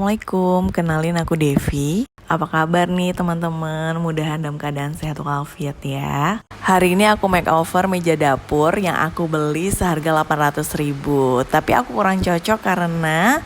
Assalamualaikum, kenalin aku Devi. Apa kabar nih teman-teman? Mudahan dalam keadaan sehat walafiat ya. Hari ini aku makeover meja dapur yang aku beli seharga 800.000. Tapi aku kurang cocok karena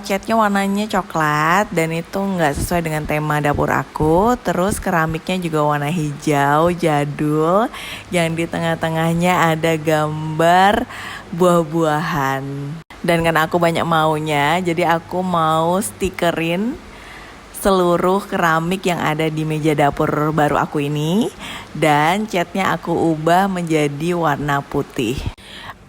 catnya warnanya coklat dan itu nggak sesuai dengan tema dapur aku. Terus keramiknya juga warna hijau jadul, yang di tengah-tengahnya ada gambar buah-buahan. Dan karena aku banyak maunya, jadi aku mau stikerin seluruh keramik yang ada di meja dapur baru aku ini. Dan catnya aku ubah menjadi warna putih.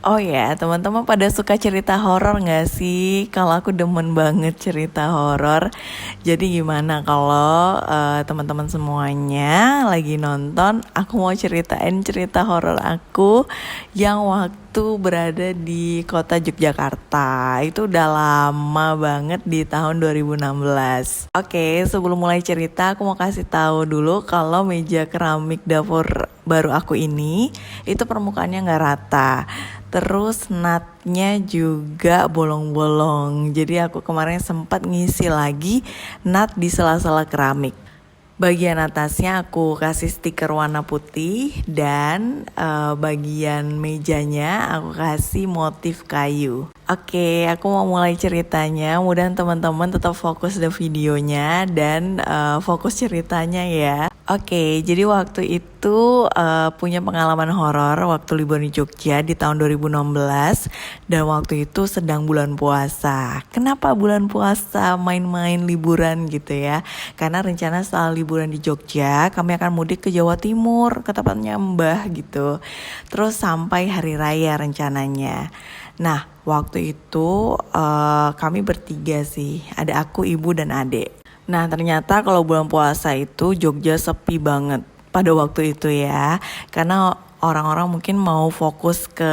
Oh ya, teman-teman pada suka cerita horor gak sih? Kalau aku demen banget cerita horor. Jadi gimana kalau teman-teman semuanya lagi nonton, aku mau ceritain cerita horor aku yang waktu berada di kota Yogyakarta. Itu udah lama banget, di tahun 2016. Oke, sebelum mulai cerita aku mau kasih tahu dulu kalau meja keramik dapur baru aku ini itu permukaannya nggak rata. Terus natnya juga bolong-bolong. Jadi aku kemarin sempat ngisi lagi nat di sela-sela keramik. Bagian atasnya aku kasih stiker warna putih dan bagian mejanya aku kasih motif kayu. Oke, aku mau mulai ceritanya. Mudah-mudahan teman-teman tetap fokus di videonya dan fokus ceritanya ya. Oke, jadi waktu itu punya pengalaman horor waktu liburan di Jogja di tahun 2016 dan waktu itu sedang bulan puasa. Kenapa bulan puasa main-main liburan gitu ya? Karena rencana setelah liburan di Jogja kami akan mudik ke Jawa Timur, ke tempatnya Mbah gitu. Terus sampai hari raya rencananya. Nah, waktu itu kami bertiga sih, ada aku, ibu, dan adik. Nah, ternyata kalau bulan puasa itu Jogja sepi banget pada waktu itu ya. Karena orang-orang mungkin mau fokus ke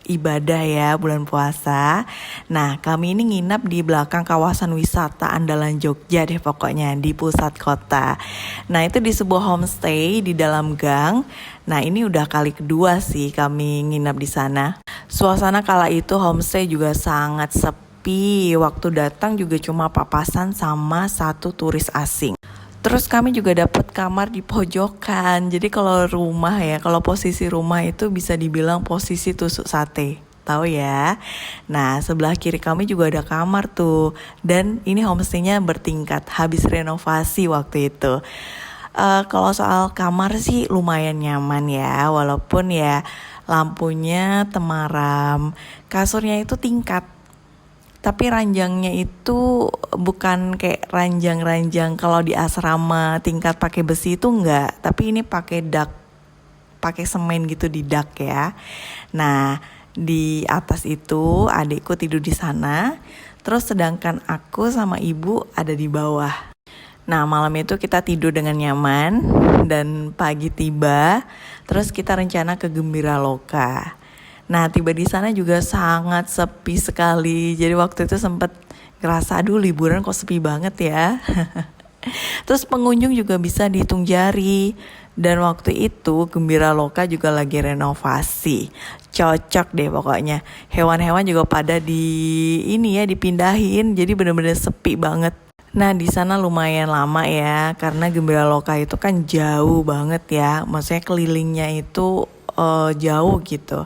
ibadah ya bulan puasa. Nah, kami ini nginap di belakang kawasan wisata andalan Jogja deh pokoknya, di pusat kota. Nah, itu di sebuah homestay di dalam gang. Nah, ini udah kali kedua sih kami nginap di sana. Suasana kala itu homestay juga sangat sepi. Waktu datang juga cuma papasan sama satu turis asing. Terus kami juga dapat kamar di pojokan. Jadi kalau rumah ya, kalau posisi rumah itu bisa dibilang posisi tusuk sate. Tahu ya? Nah, sebelah kiri kami juga ada kamar tuh. Dan ini homestay-nya bertingkat, habis renovasi waktu itu. Kalau soal kamar sih lumayan nyaman ya, walaupun ya lampunya temaram, kasurnya itu tingkat. Tapi ranjangnya itu bukan kayak ranjang-ranjang kalau di asrama tingkat pakai besi itu enggak, tapi ini pakai dak, pakai semen gitu di dak ya. Nah, di atas itu adikku tidur di sana, terus sedangkan aku sama ibu ada di bawah. Nah, malam itu kita tidur dengan nyaman dan pagi tiba, terus kita rencana ke Gembiraloka. Nah, tiba di sana juga sangat sepi sekali. Jadi waktu itu sempat ngerasa aduh liburan kok sepi banget ya. Terus pengunjung juga bisa dihitung jari. Dan waktu itu Gembiraloka juga lagi renovasi. Cocok deh pokoknya. Hewan-hewan juga pada dipindahin. Jadi benar-benar sepi banget. Nah, di sana lumayan lama ya, karena Gembiraloka itu kan jauh banget ya. Maksudnya kelilingnya itu jauh gitu.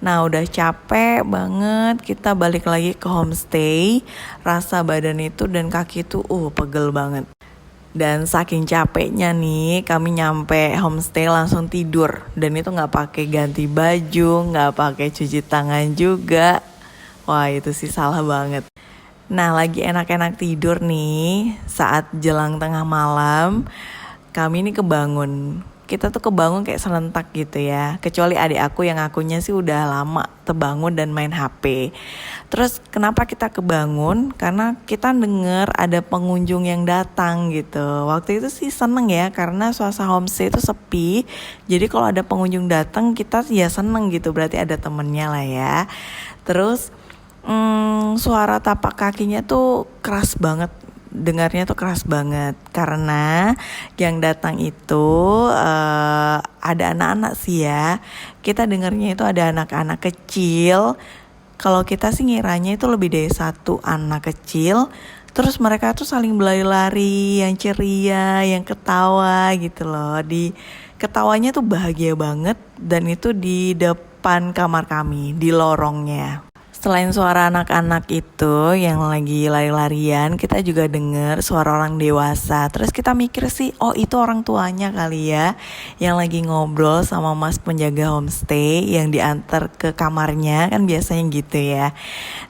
Nah, udah capek banget, kita balik lagi ke homestay. Rasa badan itu dan kaki itu pegel banget. Dan saking capeknya nih, kami nyampe homestay langsung tidur. Dan itu gak pakai ganti baju, gak pakai cuci tangan juga. Wah, itu sih salah banget. Nah, lagi enak-enak tidur nih, saat jelang tengah malam, kami ini kebangun. Kita tuh kebangun kayak serentak gitu ya. Kecuali adik aku yang akunya sih udah lama terbangun dan main HP. Terus kenapa kita kebangun? Karena kita denger ada pengunjung yang datang gitu. Waktu itu sih seneng ya, karena suasana homestay itu sepi. Jadi kalau ada pengunjung datang kita ya seneng gitu, berarti ada temennya lah ya. Terus suara tapak kakinya tuh keras banget. Dengarnya tuh keras banget karena yang datang itu ada anak-anak sih ya. Kita dengarnya itu ada anak-anak kecil. Kalau kita sih ngiranya itu lebih dari satu anak kecil Terus mereka tuh saling berlari-lari, yang ceria, yang ketawa gitu loh. Ketawanya tuh bahagia banget dan itu di depan kamar kami, di lorongnya. Selain suara anak-anak itu yang lagi lari-larian, kita juga denger suara orang dewasa. Terus kita mikir sih, oh itu orang tuanya kali ya, yang lagi ngobrol sama mas penjaga homestay yang diantar ke kamarnya, kan biasanya gitu ya.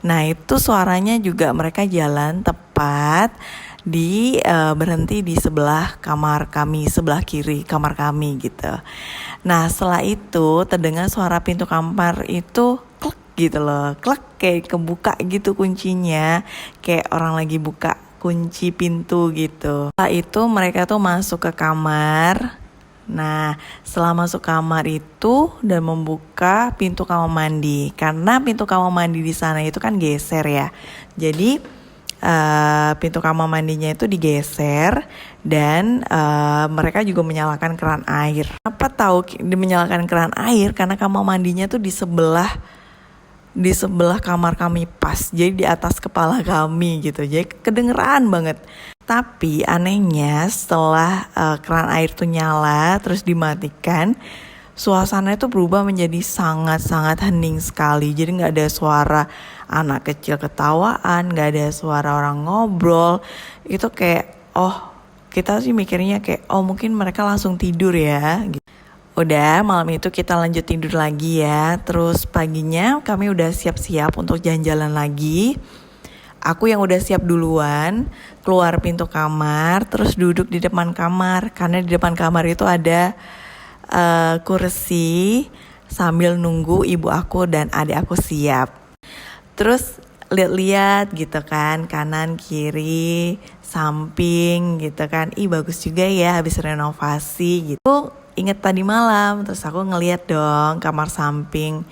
Nah itu suaranya juga mereka jalan tepat berhenti di sebelah kamar kami, sebelah kiri kamar kami gitu. Nah setelah itu terdengar suara pintu kamar itu gitu loh, klek, kayak kebuka gitu kuncinya, kayak orang lagi buka kunci pintu gitu. Setelah itu mereka tuh masuk ke kamar. Nah setelah masuk kamar itu dan membuka pintu kamar mandi, karena pintu kamar mandi di sana itu kan geser ya, jadi pintu kamar mandinya itu digeser dan mereka juga menyalakan keran air. Apa tahu menyalakan keran air karena kamar mandinya tuh di sebelah kamar kami pas, jadi di atas kepala kami gitu, jadi kedengeran banget. Tapi anehnya setelah keran air tuh nyala terus dimatikan, suasana itu berubah menjadi sangat-sangat hening sekali. Jadi gak ada suara anak kecil ketawaan, gak ada suara orang ngobrol. Itu kayak, oh kita sih mikirnya kayak, oh mungkin mereka langsung tidur ya gitu. Udah malam itu kita lanjut tidur lagi ya. Terus paginya kami udah siap-siap untuk jalan-jalan lagi. Aku yang udah siap duluan, keluar pintu kamar, terus duduk di depan kamar. Karena di depan kamar itu ada kursi, sambil nunggu ibu aku dan adik aku siap. Terus lihat-lihat gitu kan, kanan kiri samping gitu kan, bagus juga ya habis renovasi gitu. Ingat tadi malam, terus aku ngeliat dong kamar samping,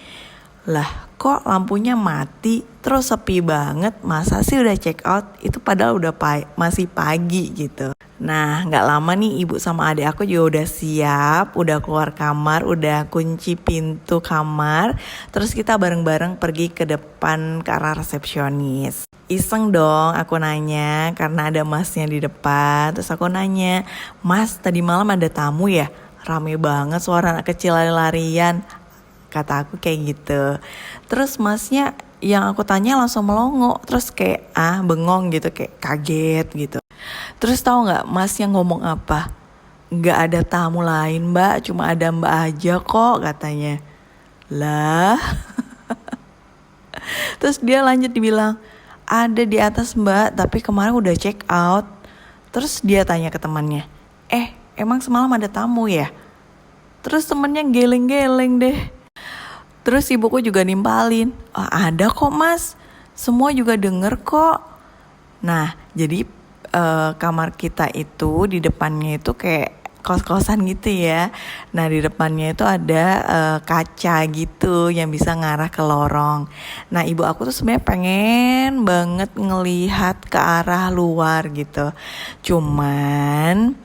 lah kok lampunya mati, terus sepi banget, masa sih udah check out, itu padahal udah masih pagi gitu. Nah gak lama nih ibu sama adik aku juga udah siap, udah keluar kamar, udah kunci pintu kamar. Terus kita bareng-bareng pergi ke depan ke arah resepsionis. Iseng dong aku nanya, karena ada masnya di depan. Terus aku nanya, mas tadi malam ada tamu ya? Rame banget suara anak kecil lari-larian, kata aku kayak gitu. Terus masnya yang aku tanya langsung melongo, terus kayak bengong gitu, kayak kaget gitu. Terus tahu nggak masnya ngomong apa? Nggak ada tamu lain mbak, cuma ada mbak aja kok katanya. Lah terus dia lanjut dibilang, ada di atas mbak, tapi kemarin udah check out. Terus dia tanya ke temannya, emang semalam ada tamu ya? Terus temennya geleng-geleng deh. Terus ibuku juga nimpalin, ada kok mas, semua juga denger kok. Nah jadi kamar kita itu di depannya itu kayak kos-kosan gitu ya. Nah di depannya itu ada kaca gitu yang bisa ngarah ke lorong. Nah ibu aku tuh sebenarnya pengen banget ngelihat ke arah luar gitu. Cuman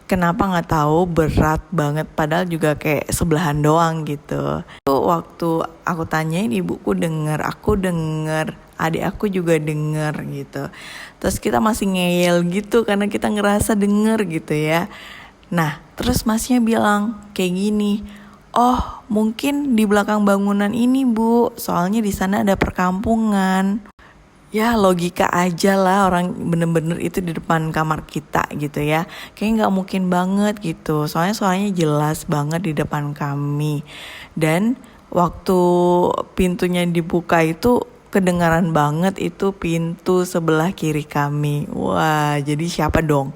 kenapa nggak tahu berat banget, padahal juga kayak sebelahan doang gitu. Waktu aku tanyain ibuku denger, aku denger, adik aku juga denger gitu. Terus kita masih ngeyel gitu karena kita ngerasa denger gitu ya. Nah terus masnya bilang kayak gini, oh mungkin di belakang bangunan ini bu, soalnya di sana ada perkampungan. Ya logika aja lah, orang bener-bener itu di depan kamar kita gitu ya. Kayaknya gak mungkin banget gitu, soalnya suaranya jelas banget di depan kami. Dan waktu pintunya dibuka itu kedengaran banget itu pintu sebelah kiri kami. Wah jadi siapa dong?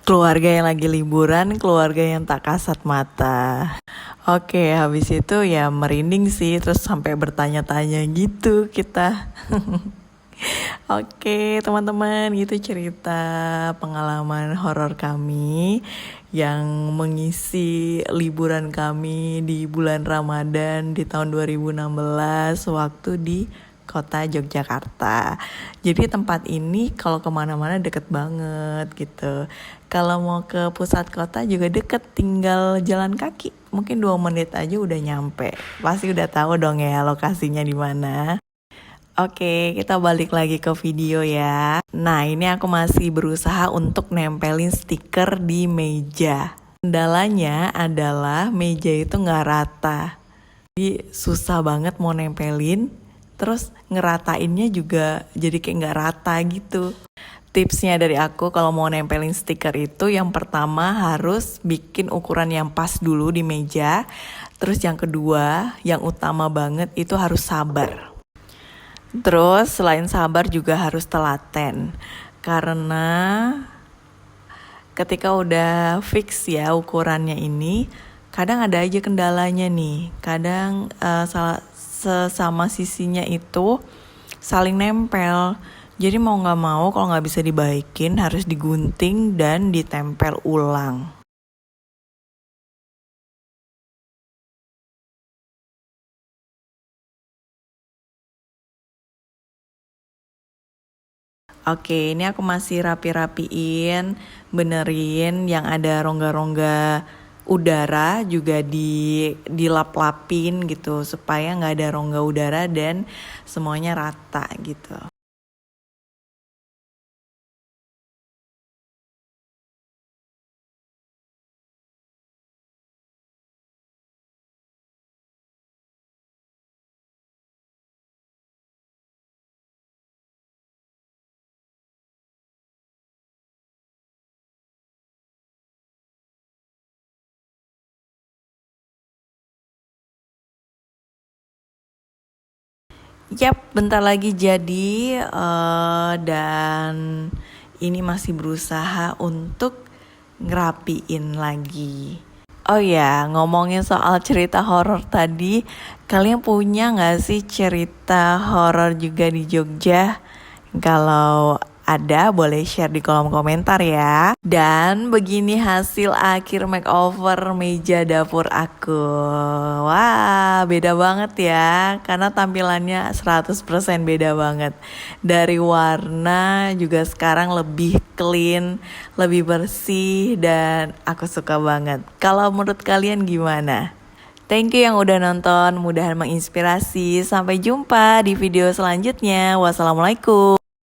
Keluarga yang lagi liburan, keluarga yang tak kasat mata. Oke habis itu ya merinding sih, terus sampai bertanya-tanya gitu kita. Oke teman-teman, gitu cerita pengalaman horor kami yang mengisi liburan kami di bulan Ramadan di tahun 2016 waktu di kota Yogyakarta. Jadi tempat ini kalau kemana-mana deket banget gitu. Kalau mau ke pusat kota juga deket, tinggal jalan kaki. Mungkin 2 menit aja udah nyampe. Pasti udah tahu dong ya lokasinya di mana. Oke, kita balik lagi ke video ya. Nah, ini aku masih berusaha untuk nempelin stiker di meja. Kendalanya adalah meja itu nggak rata. Jadi susah banget mau nempelin, terus ngeratainnya juga jadi kayak nggak rata gitu. Tipsnya dari aku kalau mau nempelin stiker itu yang pertama harus bikin ukuran yang pas dulu di meja. Terus yang kedua, yang utama banget itu harus sabar. Terus selain sabar juga harus telaten. Karena ketika udah fix ya ukurannya ini, kadang ada aja kendalanya nih. Kadang sesama sisinya itu saling nempel. Jadi mau nggak mau kalau nggak bisa dibaikin harus digunting dan ditempel ulang. Oke, ini aku masih rapi-rapiin, benerin yang ada rongga-rongga udara juga dilap-lapin gitu supaya nggak ada rongga udara dan semuanya rata gitu. Yap, bentar lagi jadi dan ini masih berusaha untuk ngerapiin lagi. Oh ya, ngomongin soal cerita horor tadi, kalian punya nggak sih cerita horor juga di Jogja? Kalau ada, boleh share di kolom komentar ya. Dan begini hasil akhir makeover meja dapur aku. Wah, beda banget ya. Karena tampilannya 100% beda banget. Dari warna juga sekarang lebih clean, lebih bersih, dan aku suka banget. Kalau menurut kalian gimana? Thank you yang udah nonton, mudahan menginspirasi. Sampai jumpa di video selanjutnya. Wassalamualaikum.